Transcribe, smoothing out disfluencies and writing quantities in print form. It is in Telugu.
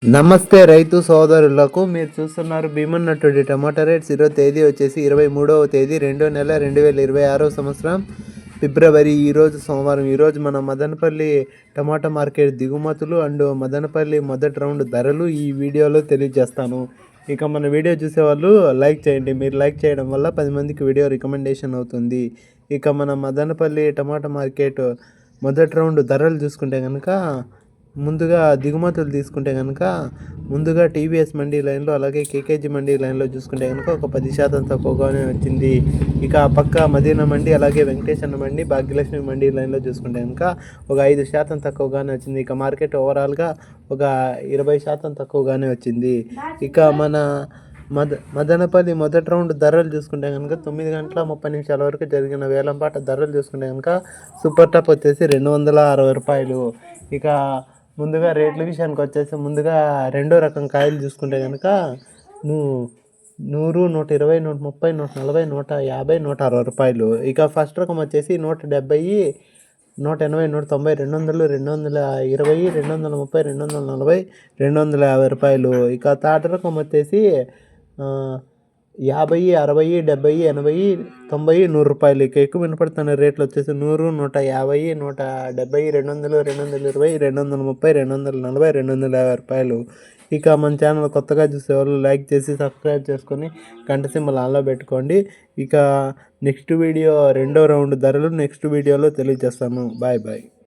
నమస్తే రైతు సోదరులకు. మీరు చూస్తున్నారు భీమన్న టుడే టమాటా రేట్స్. ఈరోజు తేదీ వచ్చేసి 23వ తేదీ 2వ నెల 2026 సంవత్సరం ఫిబ్రవరి. ఈరోజు సోమవారం. ఈరోజు మన మదనపల్లి టమాటా మార్కెట్ దిగుమతులు అండ్ మదనపల్లి మొదటి రౌండ్ ధరలు ఈ వీడియోలో తెలియజేస్తాను. ఇక మన వీడియో చూసేవాళ్ళు లైక్ చేయండి. మీరు లైక్ చేయడం వల్ల 10 మందికి వీడియో రికమెండేషన్ అవుతుంది. ఇక మన మదనపల్లి టమాటా మార్కెట్ మొదటి రౌండ్ ధరలు చూసుకుంటే కనుక ముందుగా దిగుమతులు తీసుకుంటే కనుక ముందుగా టీవీఎస్ మండీ లైన్లో అలాగే కేకేజీ మండీ లైన్లో చూసుకుంటే కనుక ఒక 10% తక్కువగానే వచ్చింది. ఇక పక్క మదీనా మండీ అలాగే వెంకటేశ్వర మండీ భాగ్యలక్ష్మి మండీ లైన్లో చూసుకుంటే కనుక ఒక 5% తక్కువగానే వచ్చింది. ఇక మార్కెట్ ఓవరాల్గా ఒక 20% తక్కువగానే వచ్చింది. ఇక మన మదనపల్లి మొదటి రౌండ్ ధరలు చూసుకుంటే కనుక 9 గంటల 30 నిమిషాల వరకు జరిగిన వేలంపాట ధరలు చూసుకుంటే కనుక సూపర్ టాప్ వచ్చేసి 260 రూపాయలు. ఇక ముందుగా రేట్ల విషయానికి వచ్చేసి ముందుగా రెండో రకం కాయలు చూసుకుంటే కనుక 100, 120, 130, 140, 150, 160 రూపాయలు. ఇక ఫస్ట్ రకం వచ్చేసి 170, 180, 190, 200, 220, 230, 240, 250 రూపాయలు. ఇక థర్డ్ రకం వచ్చేసి 50, 60, 70, 80, 90, 100 రూపాయలు. ఇక ఎక్కువ వినపడుతున్న రేట్లు వచ్చేసి 100, 150, 170, 200, 220, 230, 240, 250 రూపాయలు. ఇక మన ఛానల్ కొత్తగా చూసేవాళ్ళు లైక్ చేసి సబ్స్క్రైబ్ చేసుకొని గంట సింబల్ ఆన్లో పెట్టుకోండి. ఇక నెక్స్ట్ వీడియో రెండో రౌండ్ ధరలు నెక్స్ట్ వీడియోలో తెలియజేస్తాను. Bye bye.